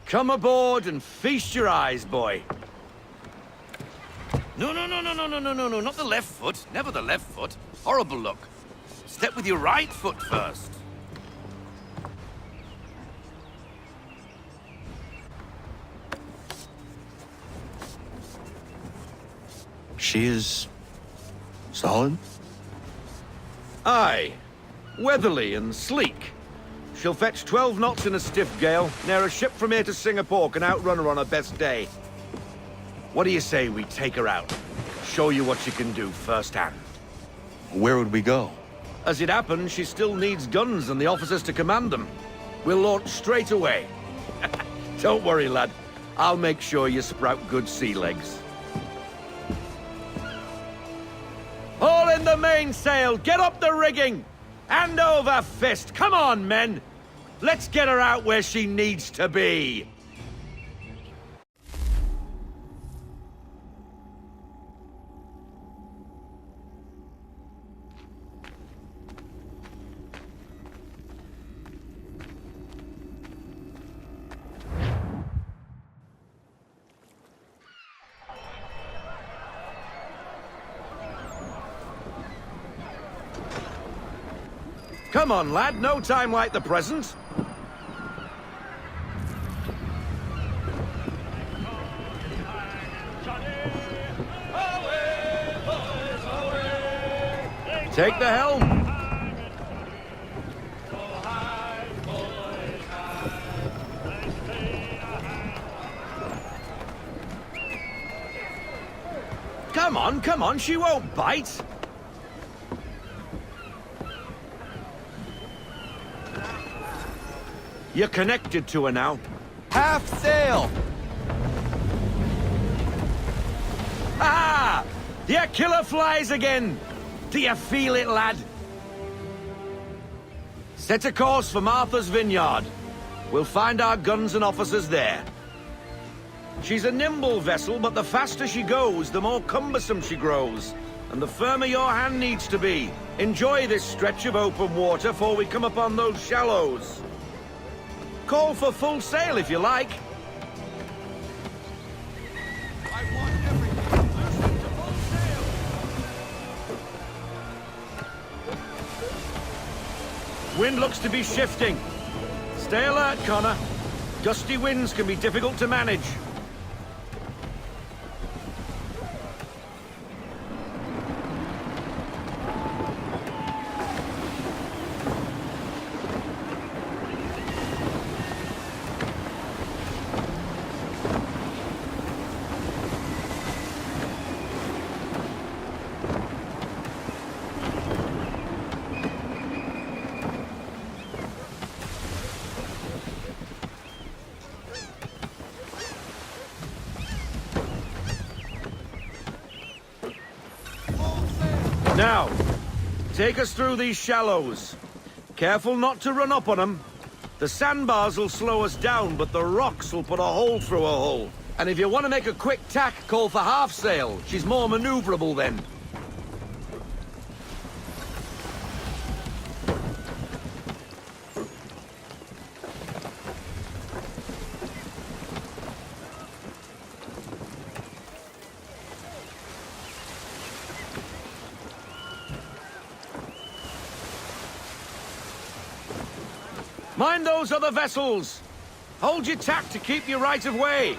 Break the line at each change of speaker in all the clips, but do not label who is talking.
Come aboard and feast your eyes, boy. No, not the left foot. Never the left foot. Horrible look. Step with your right foot first.
She is solid?
Aye. Weatherly and sleek. She'll fetch 12 knots in a stiff gale, ne'er a ship from here to Singapore can outrun her on her best day. What do you say we take her out? Show you what she can do firsthand.
Where would we go?
As it happens, she still needs guns and the officers to command them. We'll launch straight away. Don't worry, lad. I'll make sure you sprout good sea legs. Haul in the mainsail! Get up the rigging! Hand over fist! Come on, men! Let's get her out where she needs to be! Come on, lad, no time like the present. Take the helm. Come on, she won't bite. You're connected to her now.
Half sail!
Ah! Your killer flies again! Do you feel it, lad? Set a course for Martha's Vineyard. We'll find our guns and officers there. She's a nimble vessel, but the faster she goes, the more cumbersome she grows. And the firmer your hand needs to be. Enjoy this stretch of open water before we come upon those shallows. Call for full sail if you like. I want everything. Loosen to full sail. Wind looks to be shifting. Stay alert, Connor. Gusty winds can be difficult to manage. Now, take us through these shallows. Careful not to run up on them. The sandbars will slow us down, but the rocks will put a hole through a hull. And if you want to make a quick tack, call for half sail. She's more maneuverable then. Mind those other vessels! Hold your tack to keep your right of way!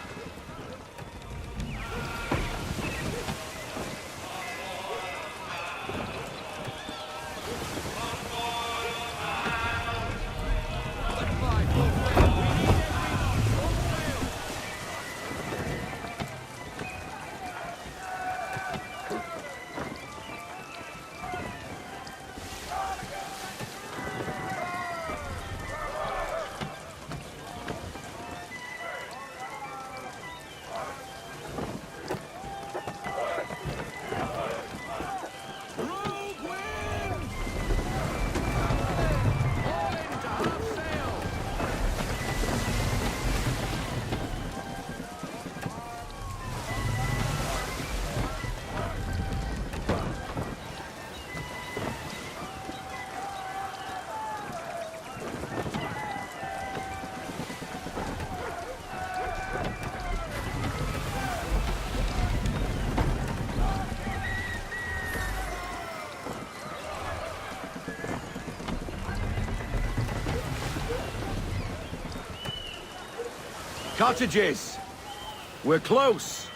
Cottages. We're close.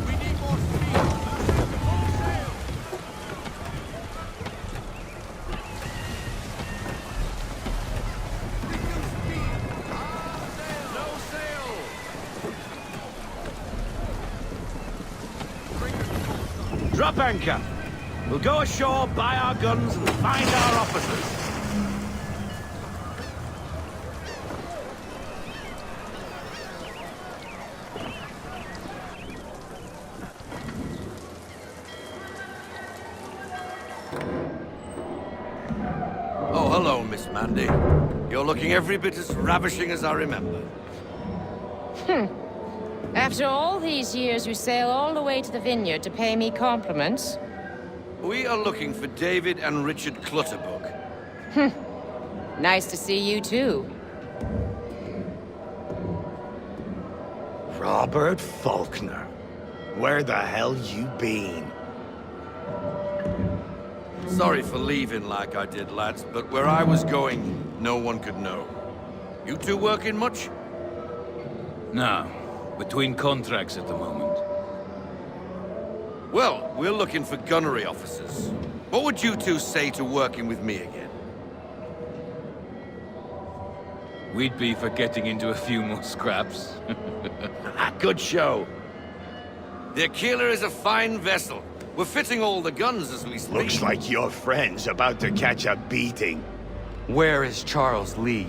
We need more speed. Full sail. Reduce speed. No sail.
Drop anchor. We'll go ashore, buy our guns, and find our officers. Oh, hello, Miss Mandy. You're looking every bit as ravishing as I remember.
After all these years, you sail all the way to the vineyard to pay me compliments?
We are looking for David and Richard Clutterbuck.
Nice to see you, too.
Robert Faulkner. Where the hell you been?
Sorry for leaving like I did, lads, but where I was going, no one could know. You two working much?
No. Between contracts at the moment.
Well, we're looking for gunnery officers. What would you two say to working with me again?
We'd be for getting into a few more scraps.
Good show. The Aquila is a fine vessel. We're fitting all the guns as we speak.
Looks like your friend's about to catch a beating.
Where is Charles Lee?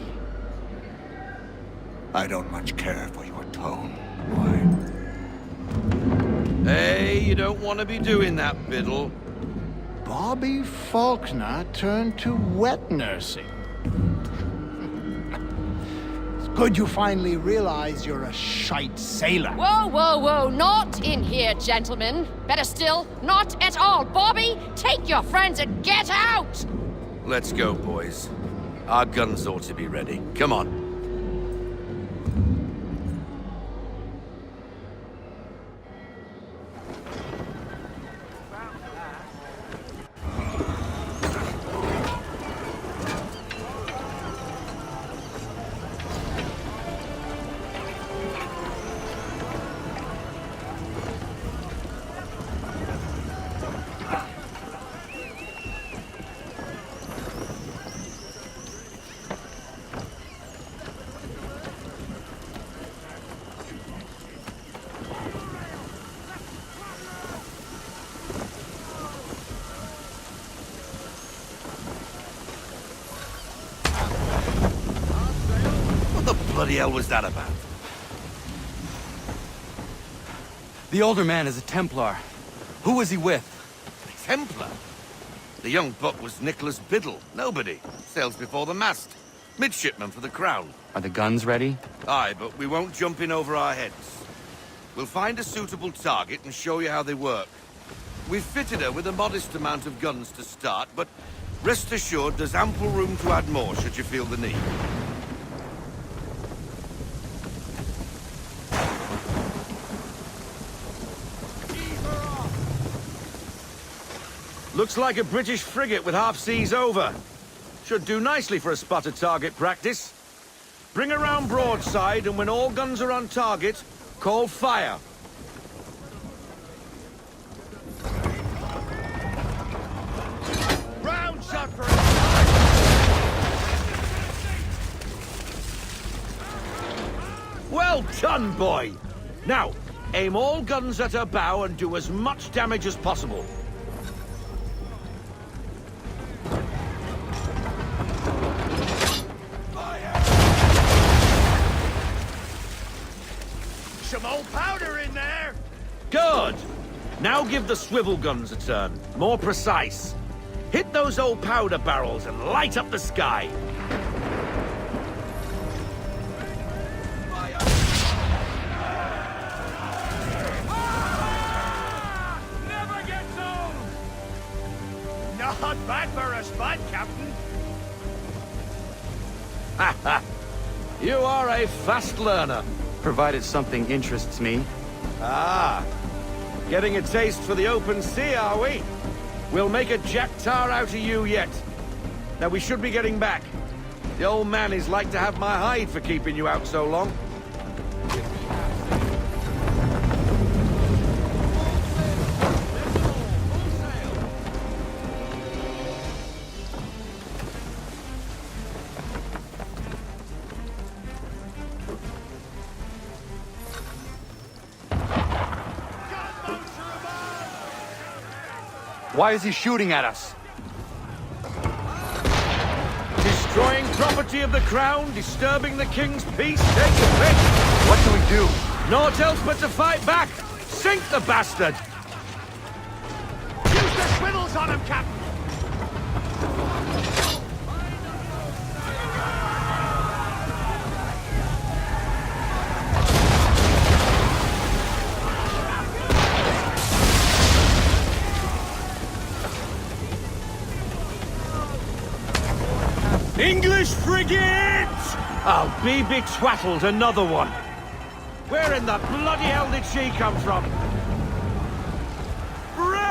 I don't much care for your tone.
Hey, you don't want to be doing that, Biddle.
Bobby Faulkner turned to wet nursing. It's good you finally realize you're a shite sailor.
Whoa, whoa, whoa, not in here, gentlemen. Better still, not at all. Bobby, take your friends and get out!
Let's go, boys. Our guns ought to be ready. Come on. What the bloody hell was that about?
The older man is a Templar. Who was he with?
A Templar? The young buck was Nicholas Biddle. Nobody. Sails before the mast. Midshipman for the Crown.
Are the guns ready?
Aye, but we won't jump in over our heads. We'll find a suitable target and show you how they work. We've fitted her with a modest amount of guns to start, but rest assured there's ample room to add more should you feel the need. Looks like a British frigate with half seas over. Should do nicely for a spotted target practice. Bring her round broadside, and when all guns are on target, call fire.
Round shot for
Well done, boy! Now, aim all guns at her bow and do as much damage as possible.
some old powder in there.
Good! Now give the swivel guns a turn. More precise. Hit those old powder barrels and light up the sky.
Never gets old. Not bad for a spud, Captain.
You are a fast learner.
Provided something interests me.
Ah, getting a taste for the open sea, are we? We'll make a jack tar out of you yet. Now we should be getting back. The old man is like to have my hide for keeping you out so long.
Why is he shooting at us?
Destroying property of the crown, disturbing the king's peace, take your pick.
What do we do?
Naught else but to fight back. Sink the bastard.
Use the swiddles on him, Captain!
English frigate! I'll be betwattled, another one. Where in the bloody hell did she come from? Brace!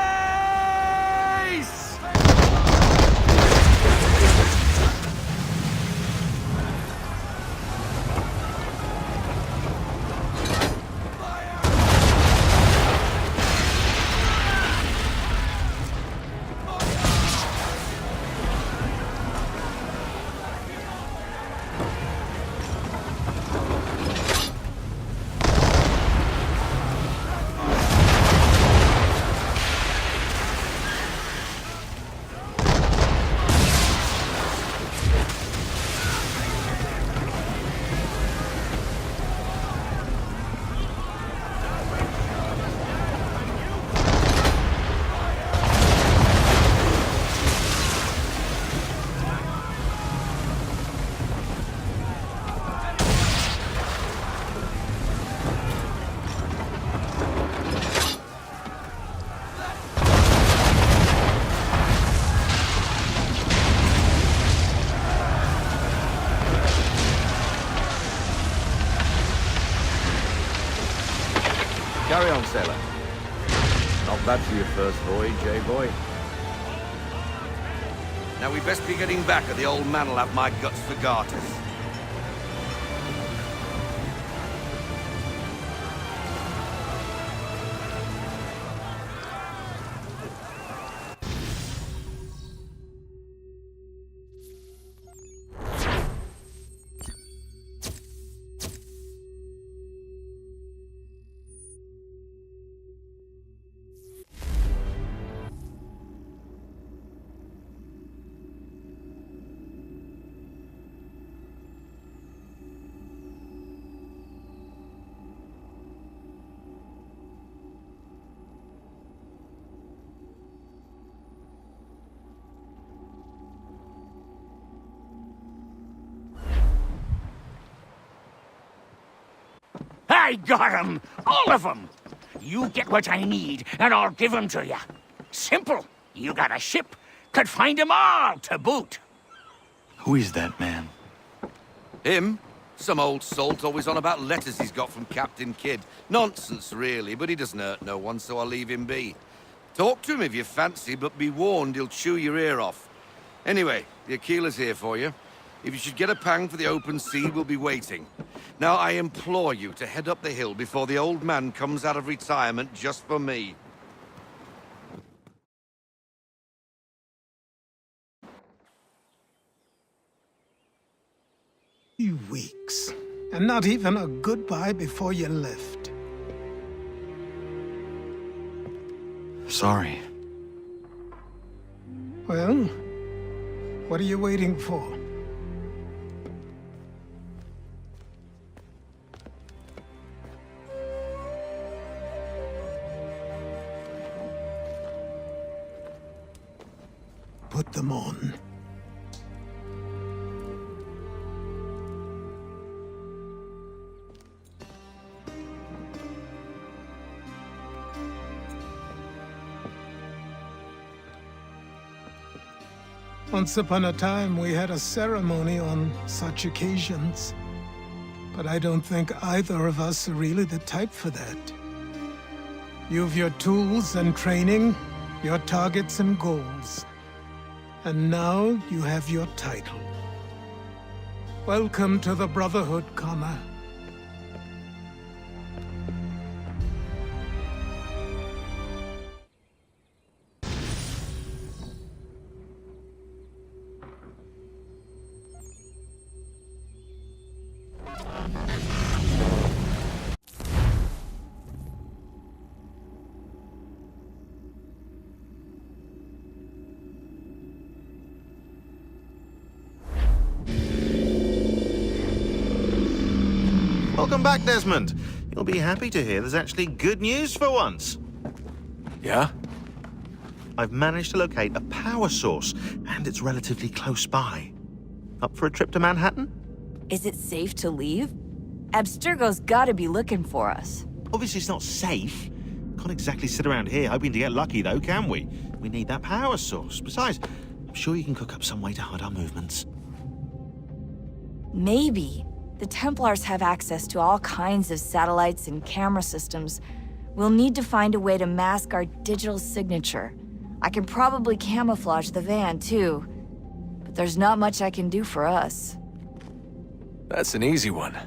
Carry on, sailor. Not bad for your first voyage, eh, boy? Now we best be getting back, or the old man'll have my guts for garters.
I got 'em! All of 'em! You get what I need, and I'll give 'em to you. Simple. You got a ship, could find 'em all to boot.
Who is that man?
Him? Some old salt always on about letters he's got from Captain Kidd. Nonsense, really, but he doesn't hurt no one, so I'll leave him be. Talk to him if you fancy, but be warned he'll chew your ear off. Anyway, the Aquila's here for you. If you should get a pang for the open sea, we'll be waiting. Now, I implore you to head up the hill before the old man comes out of retirement just for me.
Weeks. And not even a goodbye before you left.
Sorry.
Well, what are you waiting for? Put them on. Once upon a time, we had a ceremony on such occasions. But I don't think either of us are really the type for that. You've your tools and training, your targets and goals. And now you have your title. Welcome to the Brotherhood, Connor.
Welcome back, Desmond. You'll be happy to hear there's actually good news for once.
Yeah?
I've managed to locate a power source, and it's relatively close by. Up for a trip to Manhattan?
Is it safe to leave? Abstergo's gotta be looking for us.
Obviously, it's not safe. Can't exactly sit around here hoping to get lucky, though, can we? We need that power source. Besides, I'm sure you can cook up some way to hide our movements.
Maybe. The Templars have access to all kinds of satellites and camera systems. We'll need to find a way to mask our digital signature. I can probably camouflage the van, too. But there's not much I can do for us.
That's an easy one.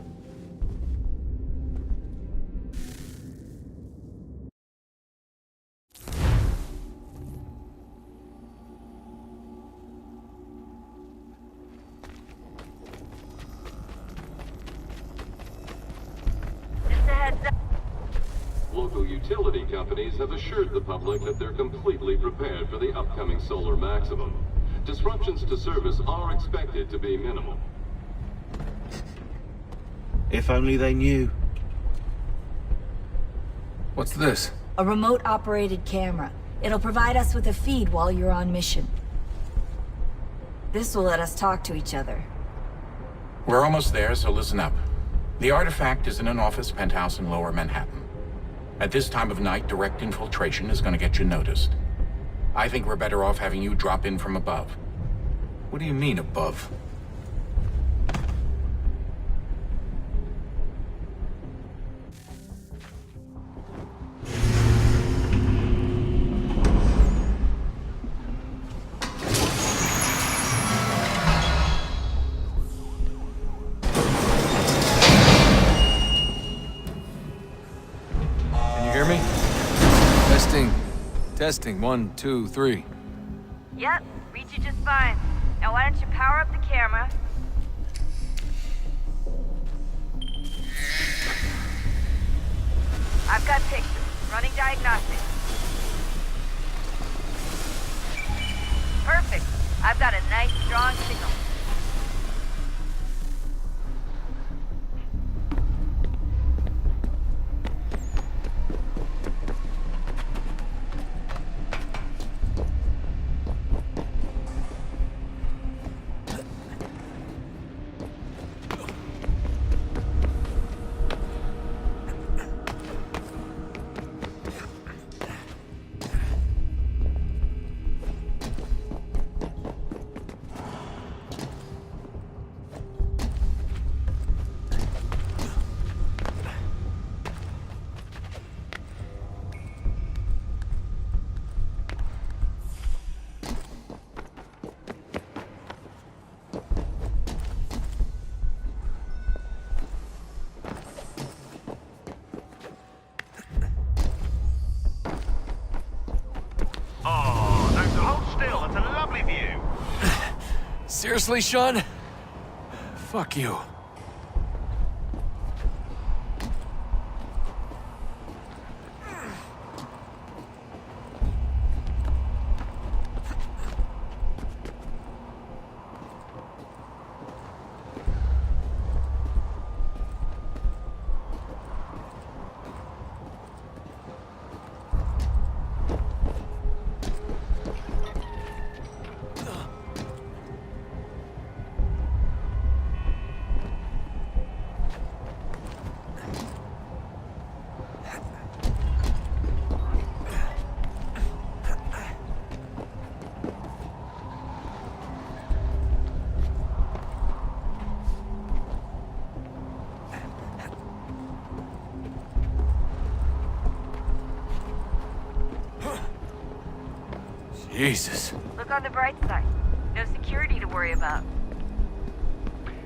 Local utility companies have assured the public that they're completely prepared for the upcoming solar maximum. Disruptions to service are expected to be minimal.
If only they knew.
What's this?
A remote-operated camera. It'll provide us with a feed while you're on mission. This will let us talk to each other.
We're almost there, so listen up. The artifact is in an office penthouse in Lower Manhattan. At this time of night, direct infiltration is going to get you noticed. I think we're better off having you drop in from above.
What do you mean, above? Testing, 1, 2, 3.
Yep, reach you just fine. Now why don't you power up the camera? I've got pictures. Running diagnostics. Perfect. I've got a nice, strong signal.
Seriously, Sean? Fuck you. Jesus.
Look on the bright side. to worry about.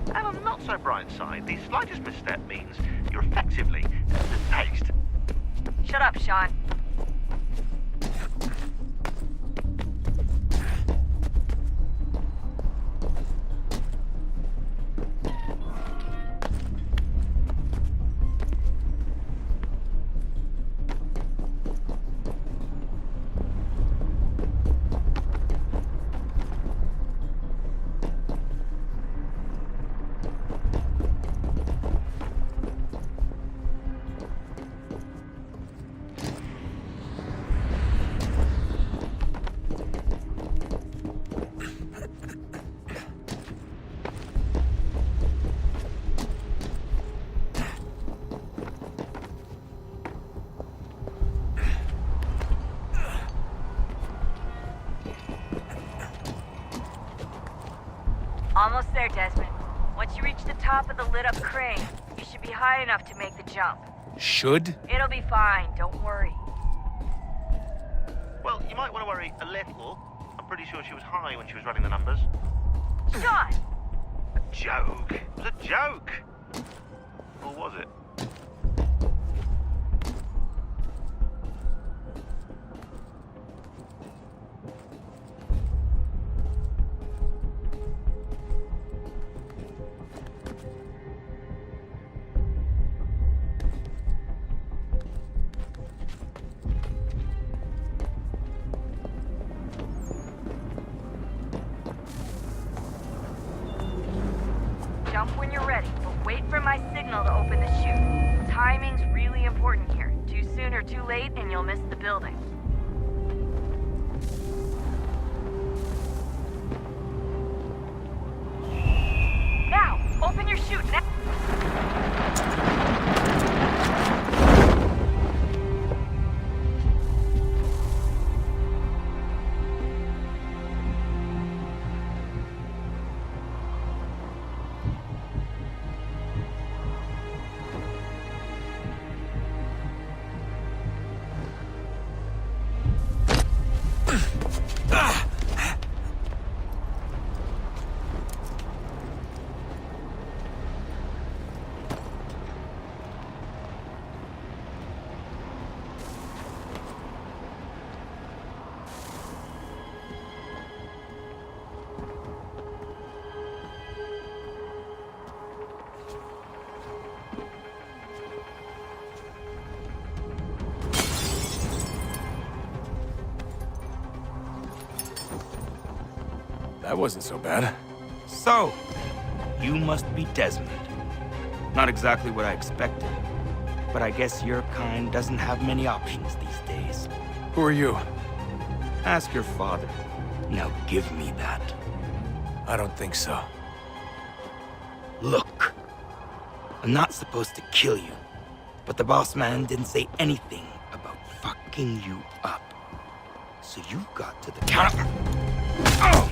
And on the not so bright side, the slightest misstep means you're effectively taste.
Shut up, Sean. Almost there, Desmond. Once you reach the top of the lit-up crane, you should be high enough to make the jump.
Should?
It'll be fine, don't worry.
Well, you might want to worry a little. I'm pretty sure she was high when she was running the numbers.
Sean!
A joke. It was a joke. Or was it?
Jump when you're ready, but wait for my signal to open the chute. Timing's really important here. Too soon or too late, and you'll miss the building. Now, open your chute now.
That wasn't so bad.
So, you must be Desmond. Not exactly what I expected, but I guess your kind doesn't have many options these days.
Who are you?
Ask your father. Now give me that.
I don't think so.
Look, I'm not supposed to kill you, but the boss man didn't say anything about fucking you up. So you got to the counter. Oh!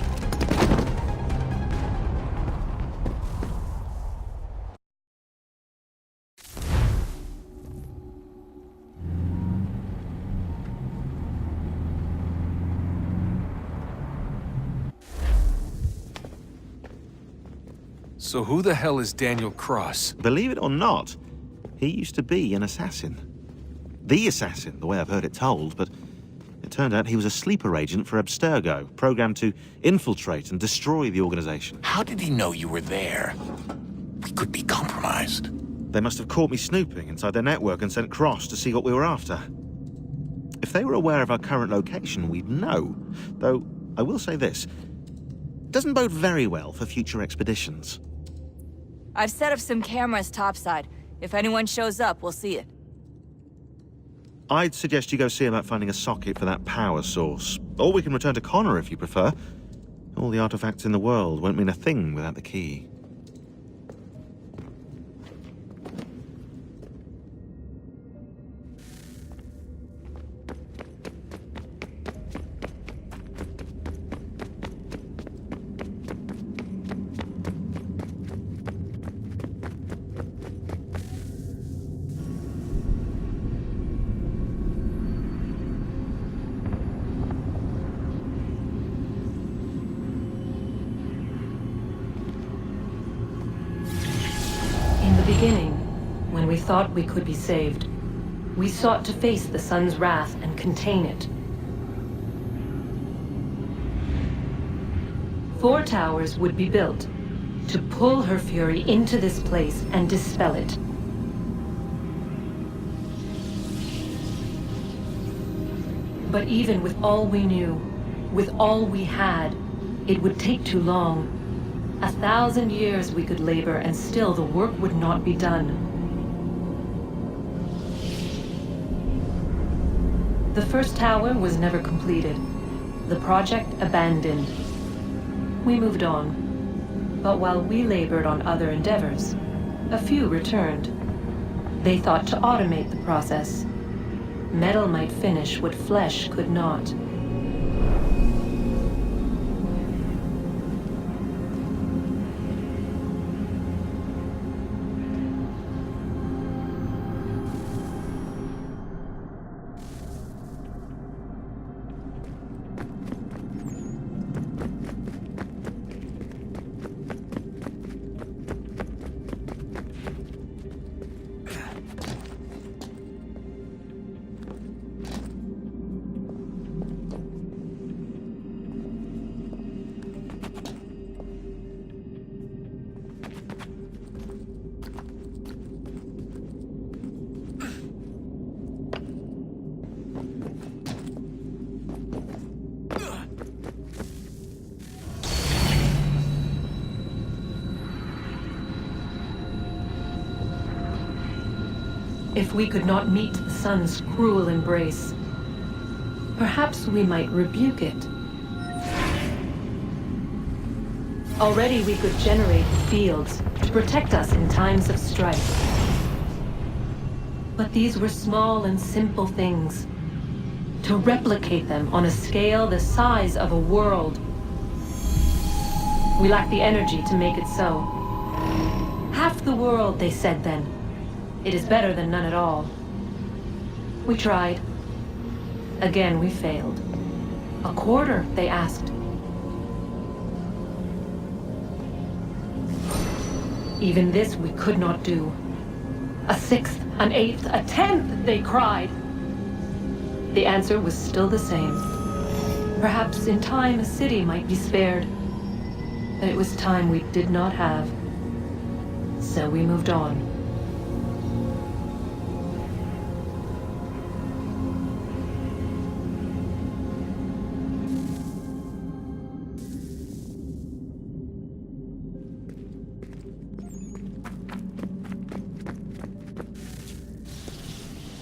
So who the hell is Daniel Cross?
Believe it or not, he used to be an assassin. The assassin, the way I've heard it told, but it turned out he was a sleeper agent for Abstergo, programmed to infiltrate and destroy the organization.
How did he know you were there? We could be compromised.
They must have caught me snooping inside their network and sent Cross to see what we were after. If they were aware of our current location, we'd know. Though, I will say this, doesn't bode very well for future expeditions.
I've set up some cameras topside. If anyone shows up, we'll see it.
I'd suggest you go see about finding a socket for that power source. Or we can return to Connor if you prefer. All the artifacts in the world won't mean a thing without the key.
beginning, when we thought we could be saved, we sought to face the sun's wrath and contain it. 4 towers would be built to pull her fury into this place and dispel it. But even with all we knew, with all we had, it would take too long. 1,000 years we could labor and still the work would not be done. The first tower was never completed. The project abandoned. We moved on. But while we labored on other endeavors, a few returned. They thought to automate the process. Metal might finish what flesh could not. If we could not meet the sun's cruel embrace, perhaps we might rebuke it. Already we could generate fields to protect us in times of strife. But these were small and simple things. To replicate them on a scale the size of a world. We lack the energy to make it so. Half the world, they said then. It is better than none at all. We tried. Again, we failed. A quarter, they asked. Even this we could not do. A 1/6, an 1/8, a 1/10, they cried. The answer was still the same. Perhaps in time a city might be spared. But it was time we did not have. So we moved on.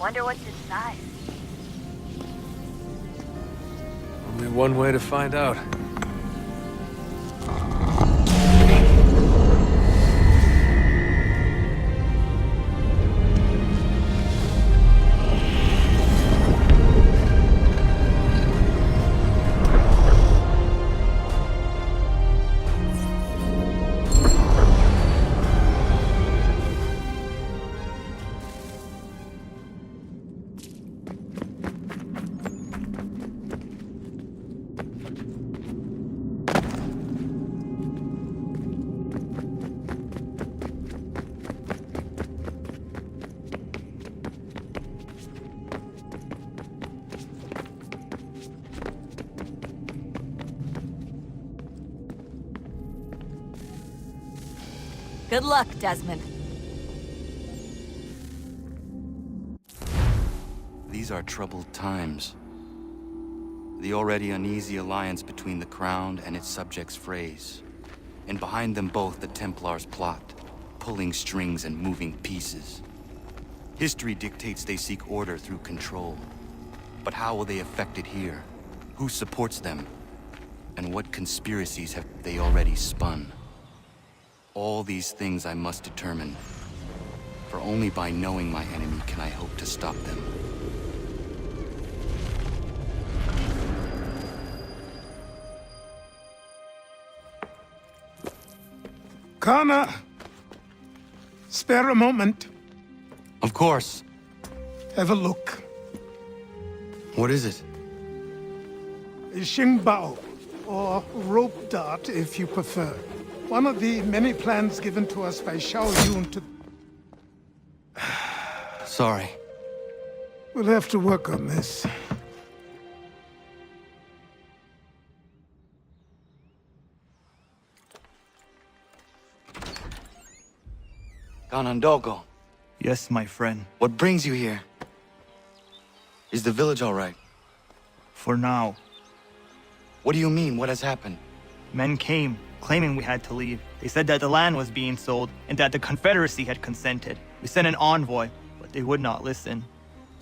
Wonder what's inside.
Only one way to find out.
Good luck, Desmond.
These are troubled times. The already uneasy alliance between the Crown and its subjects frays. And behind them both the Templars plot, pulling strings and moving pieces. History dictates they seek order through control. But how will they affect it here? Who supports them? And what conspiracies have they already spun? All these things I must determine. For only by knowing my enemy can I hope to stop them.
Connor! Spare a moment.
Of course.
Have a look.
What is it?
A Xingbao, or rope dart if you prefer. One of the many plans given to us by Xiao Yun to...
sorry.
We'll have to work on this.
Ganondogo,
Yes, my friend.
what brings you here? Is the village all right?
For now.
What do you mean? What has happened?
Men came, claiming we had to leave. They said that the land was being sold, and that the Confederacy had consented. We sent an envoy, but they would not listen.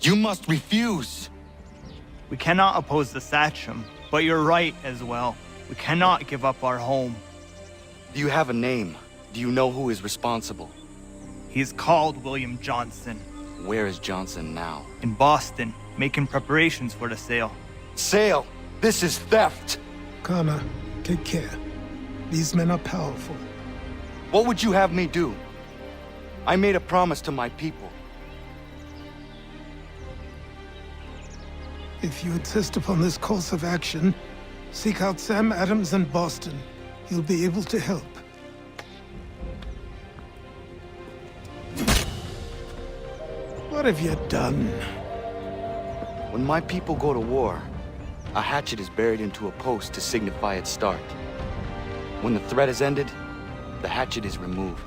You must refuse!
We cannot oppose the Sachem, but you're right as well. We cannot give up our home.
Do you have a name? Do you know who is responsible?
He's called William Johnson.
Where is Johnson now?
In Boston, making preparations for the sale.
Sale! This is theft!
Connor, take care. These men are powerful.
What would you have me do? I made a promise to my people.
If you insist upon this course of action, seek out Sam Adams in Boston. He'll be able to help. What have you done?
When my people go to war, a hatchet is buried into a post to signify its start. When the threat is ended, the hatchet is removed.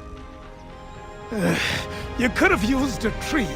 You could have used a tree.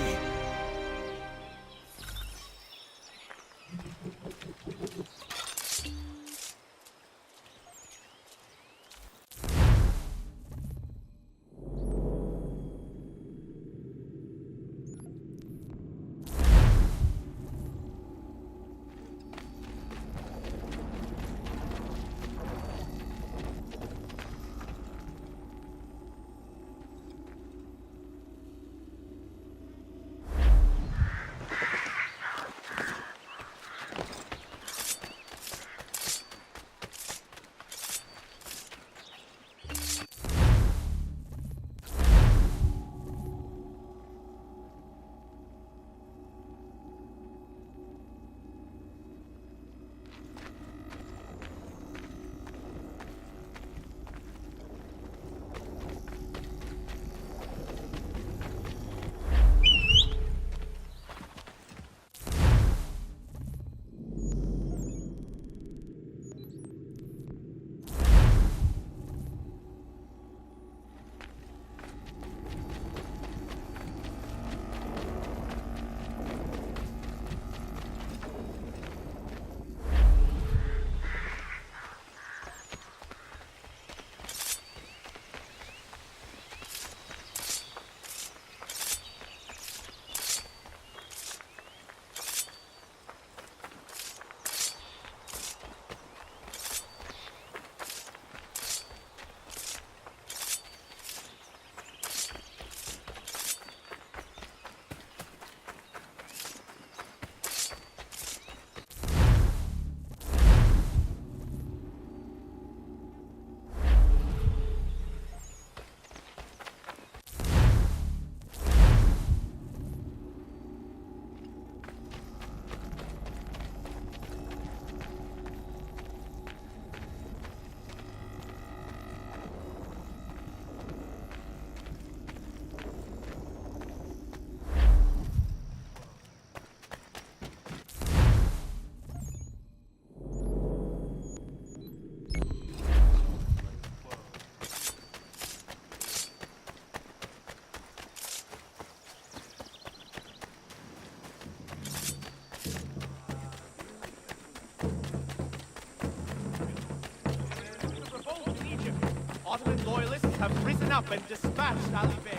Ottoman loyalists have risen up and dispatched Ali Bey.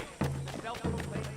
Self-proclaimed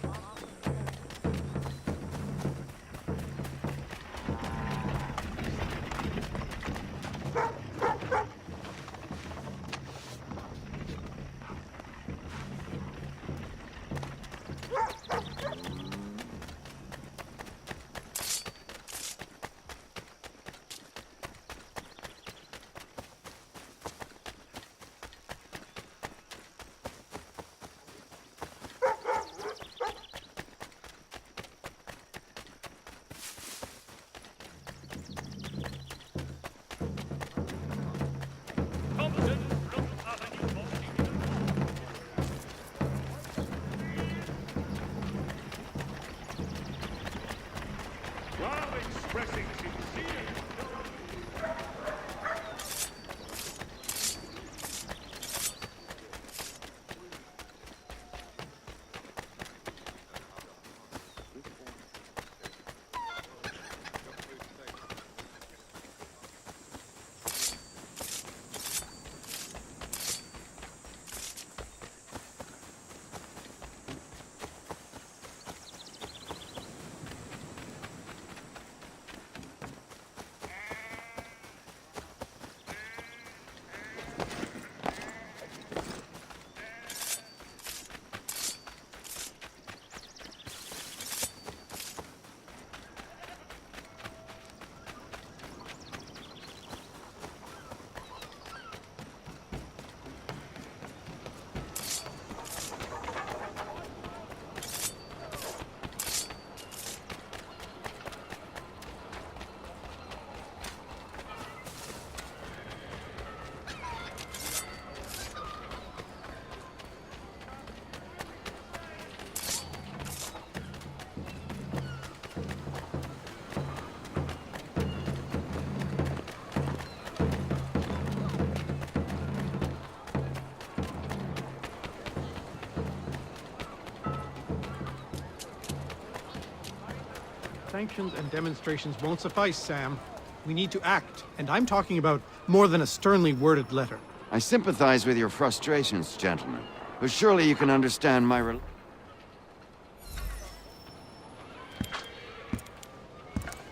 Sanctions and demonstrations won't suffice, Sam. We need to act, and I'm talking about more than a sternly worded letter.
I sympathize with your frustrations, gentlemen, but surely you can understand my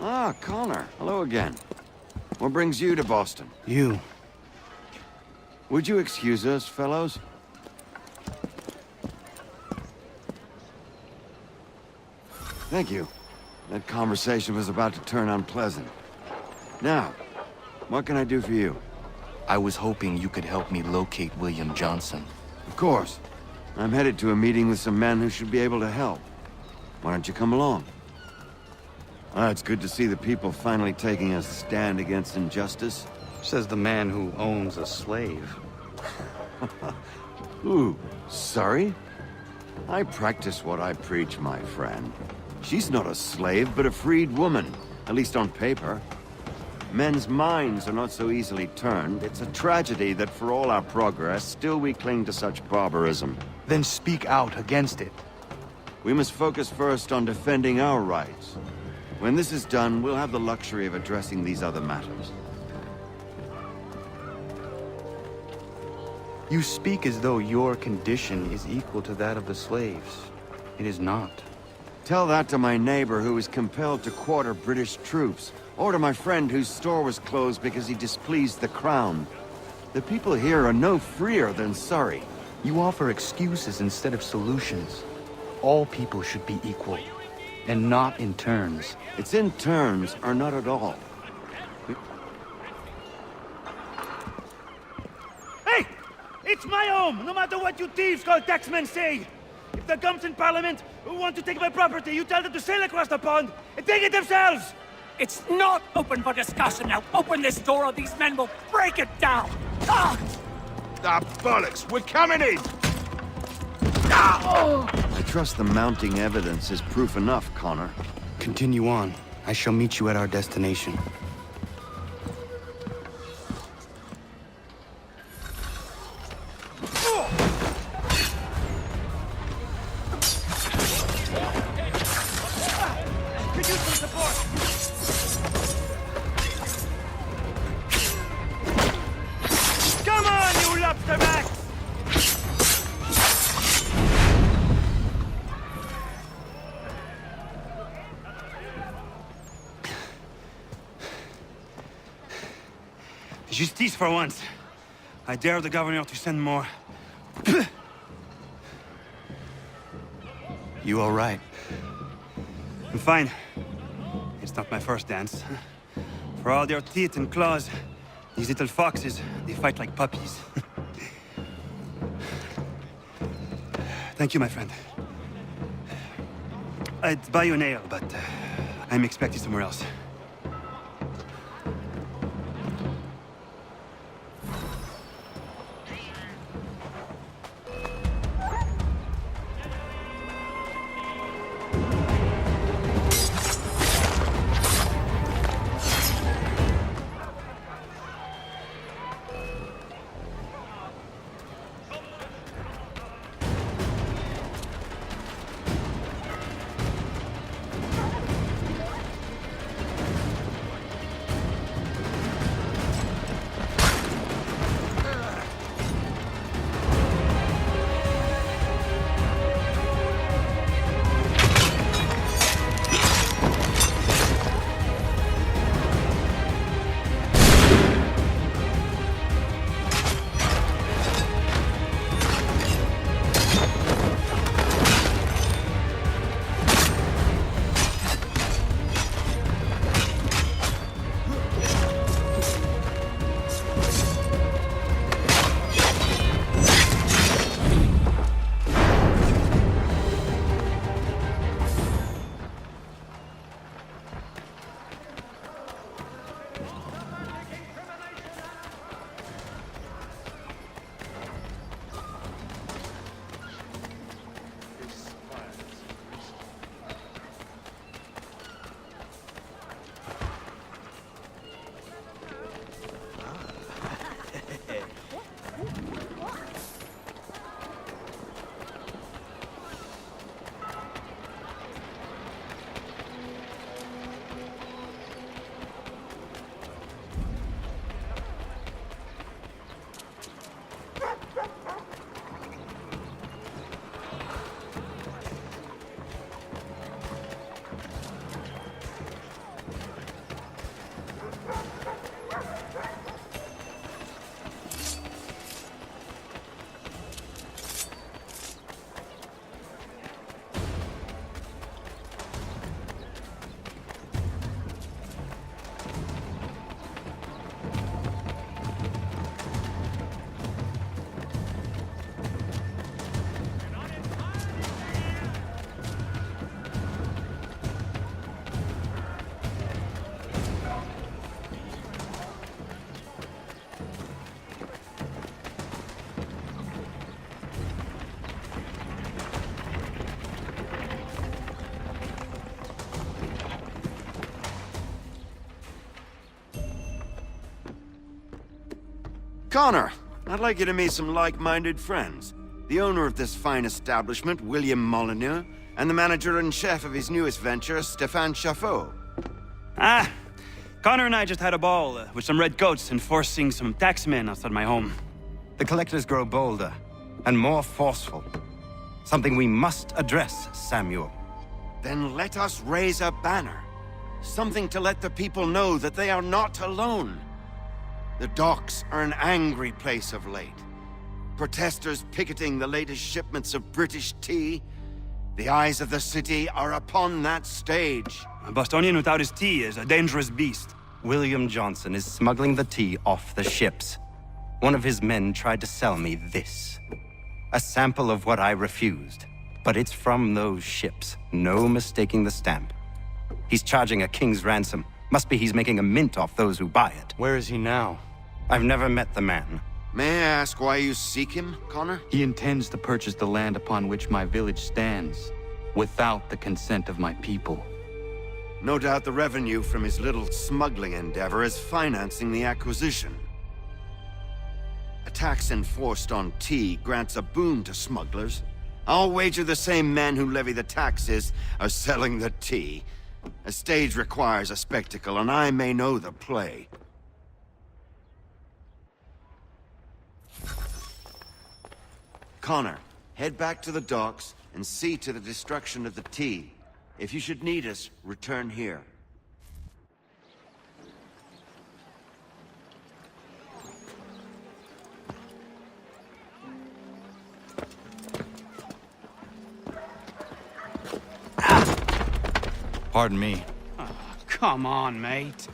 Ah, Connor. Hello again. What brings you to Boston?
You.
Would you excuse us, fellows? Thank you. That conversation was about to turn unpleasant. Now, what can I do for you?
I was hoping you could help me locate William Johnson.
Of course. I'm headed to a meeting with some men who should be able to help. Why don't you come along? It's good to see the people finally taking a stand against injustice.
Says the man who owns a slave.
Ooh, sorry? I practice what I preach, my friend. She's not a slave, but a freed woman, at least on paper. Men's minds are not so easily turned. It's a tragedy that for all our progress, still we cling to such barbarism.
Then speak out against it.
We must focus first on defending our rights. When this is done, we'll have the luxury of addressing these other matters.
You speak as though your condition is equal to that of the slaves. It is not.
Tell that to my neighbor who was compelled to quarter British troops, or to my friend whose store was closed because he displeased the crown. The people here are no freer than Surrey.
You offer excuses instead of solutions. All people should be equal, and not in turns.
It's in turns, or not at all.
Hey! It's my home, no matter what you thieves called taxmen say! If the gums in Parliament want to take my property, you tell them to sail across the pond and take it themselves!
It's not open for discussion now. Open this door or these men will break it down. Ah!
Ah, bollocks! We're coming in!
I trust the mounting evidence is proof enough, Connor.
Continue on. I shall meet you at our destination.
Come on, you lobster backs! Justice for once. I dare the governor to send more.
You all right?
I'm fine. It's not my first dance. For all their teeth and claws, these little foxes, they fight like puppies. Thank you, my friend. I'd buy you an ale, but I'm expected somewhere else.
Connor, I'd like you to meet some like-minded friends. The owner of this fine establishment, William Molyneux, and the manager and chef of his newest venture, Stéphane Chaffeau.
Ah, Connor and I just had a ball with some red coats enforcing some taxmen outside my home.
The collectors grow bolder and more forceful. Something we must address, Samuel.
Then let us raise a banner. Something to let the people know that they are not alone. The docks are an angry place of late. Protesters picketing the latest shipments of British tea. The eyes of the city are upon that stage.
A Bostonian without his tea is a dangerous beast.
William Johnson is smuggling the tea off the ships. One of his men tried to sell me this. A sample of what I refused. But it's from those ships. No mistaking the stamp. He's charging a king's ransom. Must be he's making a mint off those who buy it.
Where is he now?
I've never met the man.
May I ask why you seek him, Connor?
He intends to purchase the land upon which my village stands, without the consent of my people.
No doubt the revenue from his little smuggling endeavor is financing the acquisition. A tax enforced on tea grants a boon to smugglers. I'll wager the same men who levy the taxes are selling the tea. A stage requires a spectacle, and I may know the play. Connor, head back to the docks and see to the destruction of the tea. If you should need us, return here.
Pardon me.
Oh, come on, mate.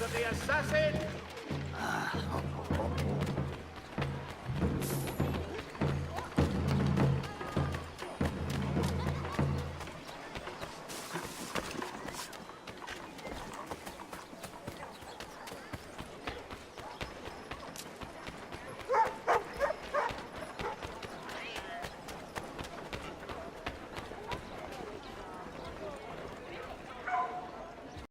of the assassin!